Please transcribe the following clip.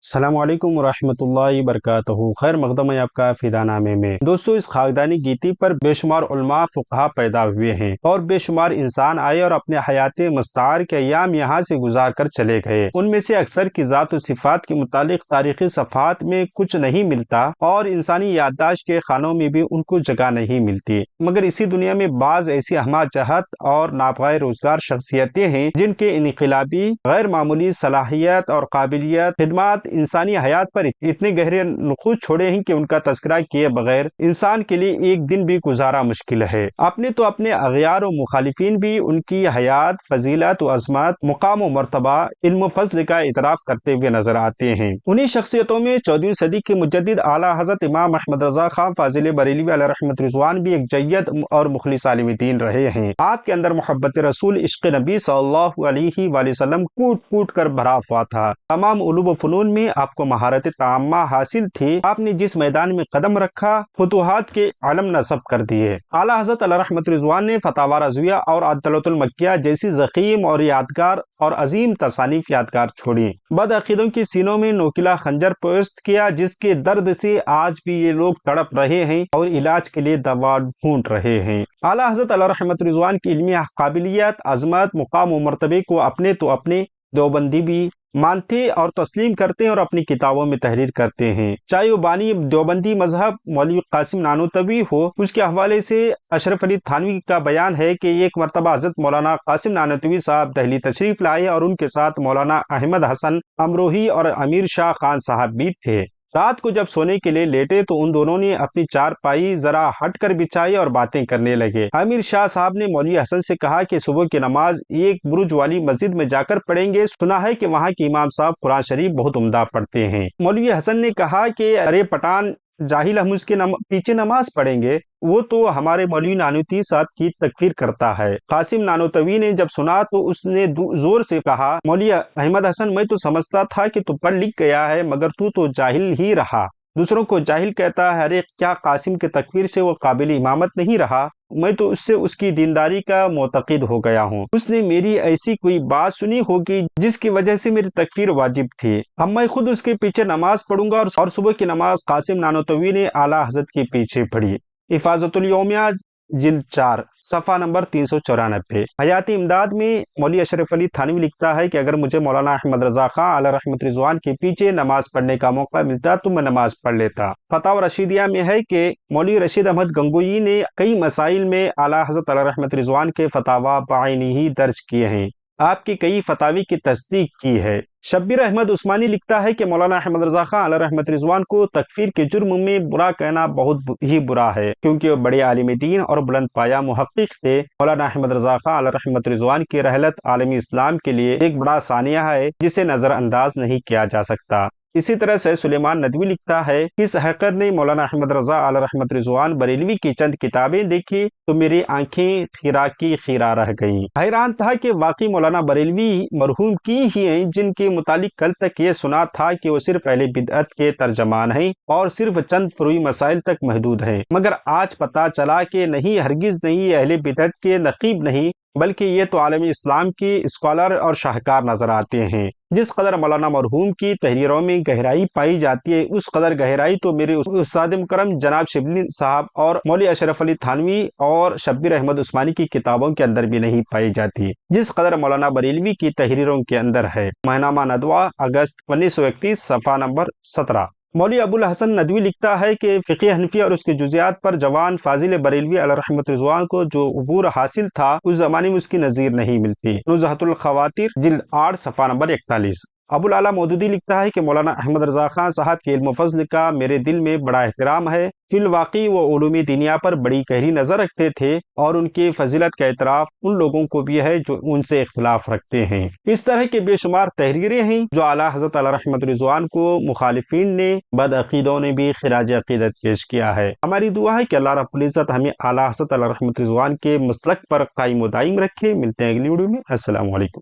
السلام علیکم ورحمۃ اللہ وبرکاتہ۔ خیر مقدم ہے آپ کا فدا نامے میں۔ دوستو، اس خاکدانی گیتی پر بے شمار علماء فقہا پیدا ہوئے ہیں اور بے شمار انسان آئے اور اپنے حیات مستعار کے ایام یہاں سے گزار کر چلے گئے۔ ان میں سے اکثر کی ذات و صفات کے متعلق تاریخی صفحات میں کچھ نہیں ملتا اور انسانی یادداشت کے خانوں میں بھی ان کو جگہ نہیں ملتی، مگر اسی دنیا میں بعض ایسی ہمہ جہت اور ناپائے روزگار شخصیتیں ہیں جن کے انقلابی غیر معمولی صلاحیت اور قابلیت خدمات انسانی حیات پر اتنے گہرے نقوش چھوڑے ہیں کہ ان کا تذکرہ کیے بغیر انسان کے لیے ایک دن بھی گزارا مشکل ہے۔ اپنے اغیار و مخالفین بھی ان کی حیات، فضیلت و عظمت، مقام و مرتبہ، علم و فضل کا اعتراف کرتے ہوئے نظر آتے ہیں۔ انہی شخصیتوں میں 14ویں صدی کے مجدد اعلیٰ حضرت امام احمد رضا خان فاضل بریلوی علیہ رحمت رضوان بھی ایک جید اور مخلص عالم دین رہے ہیں۔ آپ کے اندر محبت رسول، عشق نبی صلی اللہ علیہ وآلہ وسلم کوٹ کوٹ کر بھرا ہوا تھا۔ تمام علوم و فنون میں آپ کو مہارت تامہ حاصل تھی۔ آپ نے جس میدان میں قدم رکھا، فتوحات کے علم نصب کر دیے۔ اعلیٰ حضرت علیہ رحمت رضوان نے فتاوی رضویہ اور عدلۃ المکیہ جیسی ضخیم اور یادگار اور عظیم تصانیف یادگار چھوڑی۔ بد عقیدوں کے سینوں میں نوکیلا خنجر پوست کیا، جس کے درد سے آج بھی یہ لوگ تڑپ رہے ہیں اور علاج کے لیے دوا ڈھونڈ رہے ہیں۔ اعلیٰ حضرت علیہ رحمت رضوان کی علمی قابلیت، عظمت، مقام و مرتبے کو اپنے دیوبندی بھی مانتے اور تسلیم کرتے ہیں اور اپنی کتابوں میں تحریر کرتے ہیں۔ چاہے وہ بانی دیوبندی مذہب مولوی قاسم نانوتوی ہو، اس کے حوالے سے اشرف علی تھانوی کا بیان ہے کہ ایک مرتبہ حضرت مولانا قاسم نانوتوی صاحب دہلی تشریف لائے اور ان کے ساتھ مولانا احمد حسن امروہی اور امیر شاہ خان صاحب بھی تھے۔ رات کو جب سونے کے لیے لیٹے تو ان دونوں نے اپنی چارپائی ذرا ہٹ کر بچھائی اور باتیں کرنے لگے۔ امیر شاہ صاحب نے مولوی حسن سے کہا کہ صبح کی نماز ایک برج والی مسجد میں جا کر پڑھیں گے، سنا ہے کہ وہاں کے امام صاحب قرآن شریف بہت عمدہ پڑھتے ہیں۔ مولوی حسن نے کہا کہ ارے پٹھان جاہل، ہم اس کے پیچھے نماز پڑھیں گے، وہ تو ہمارے مولوی نانوتوی صاحب کی تکفیر کرتا ہے۔ قاسم نانوتوی نے جب سنا تو اس نے زور سے کہا، مولوی احمد حسن، میں تو سمجھتا تھا کہ تو پڑھ لکھ گیا ہے، مگر تو جاہل ہی رہا، دوسروں کو جاہل کہتا ہے۔ ارے کیا قاسم کے تکفیر سے وہ قابل امامت نہیں رہا؟ میں تو اس سے اس کی دینداری کا معتقد ہو گیا ہوں۔ اس نے میری ایسی کوئی بات سنی ہوگی جس کی وجہ سے میری تکفیر واجب تھی۔ اب میں خود اس کے پیچھے نماز پڑھوں گا۔ اور صبح کی نماز قاسم نانوتوی نے اعلیٰ حضرت کے پیچھے پڑھی۔ حفاظت الیومیہ جلد 4 صفحہ نمبر 394۔ حیات امداد میں مولوی اشرف علی تھانوی لکھتا ہے کہ اگر مجھے مولانا احمد رضا خان علیہ رحمت رضوان کے پیچھے نماز پڑھنے کا موقع ملتا تو میں نماز پڑھ لیتا۔ فتاوی رشیدیہ میں ہے کہ مولوی رشید احمد گنگوئی نے کئی مسائل میں اعلیٰ حضرت علیہ رحمت رضوان کے فتاوی بعینی ہی درج کیے ہیں، آپ کی کئی فتاوی کی تصدیق کی ہے۔ شبیر احمد عثمانی لکھتا ہے کہ مولانا احمد رضا خان علیہ رحمت رضوان کو تکفیر کے جرم میں برا کہنا بہت ہی برا ہے، کیونکہ وہ بڑے عالم دین اور بلند پایہ محقق تھے۔ مولانا احمد رضا خان علیہ رحمت رضوان کی رحلت عالمی اسلام کے لیے ایک بڑا سانحہ ہے جسے نظر انداز نہیں کیا جا سکتا۔ اسی طرح سے سلیمان ندوی لکھتا ہے کہ اس حقر نے مولانا احمد رضا علیہ رحمت رضوان بریلوی کی چند کتابیں دیکھی تو میری آنکھیں خیرہ کی خیرہ رہ گئیں۔ حیران تھا کہ واقعی مولانا بریلوی مرحوم کی ہی ہیں جن کے متعلق کل تک یہ سنا تھا کہ وہ صرف اہل بدعت کے ترجمان ہیں اور صرف چند فروعی مسائل تک محدود ہیں، مگر آج پتہ چلا کہ نہیں، ہرگز نہیں، اہل بدعت کے نقیب نہیں، بلکہ یہ تو عالم اسلام کی اسکالر اور شاہکار نظر آتے ہیں۔ جس قدر مولانا مرحوم کی تحریروں میں گہرائی پائی جاتی ہے، اس قدر گہرائی تو میرے استاد مکرم جناب شبلی صاحب اور مولوی اشرف علی تھانوی اور شبیر احمد عثمانی کی کتابوں کے اندر بھی نہیں پائی جاتی، جس قدر مولانا بریلوی کی تحریروں کے اندر ہے۔ ماہنامہ ندوہ اگست 1931 صفحہ نمبر 17۔ مولوی ابو الحسن ندوی لکھتا ہے کہ فقہ حنفی اور اس کے جزیات پر جوان فاضل بریلوی علیہ رحمت رضوان کو جو عبور حاصل تھا، اس زمانے میں اس کی نظیر نہیں ملتی۔ نزہۃ الخواطر جلد 8 صفحہ نمبر 41۔ ابو العلا مودودی لکھتا ہے کہ مولانا احمد رضا خان صاحب کے علم و فضل کا میرے دل میں بڑا احترام ہے۔ فی الواقع وہ علوم دینیا پر بڑی گہری نظر رکھتے تھے اور ان کی فضیلت کا اعتراف ان لوگوں کو بھی ہے جو ان سے اختلاف رکھتے ہیں۔ اس طرح کے بے شمار تحریریں ہیں جو اعلیٰ حضرت علیہ رحمت رضوان کو مخالفین نے، بد عقیدوں نے بھی خراج عقیدت پیش کیا ہے۔ ہماری دعا ہے کہ اللہ رب العزت ہمیں اعلیٰ حضرت علیہ رحمت رضوان کے مسلک پر قائم و دائم رکھے۔ ملتے ہیں اگلی ویڈیو میں۔ السلام علیکم۔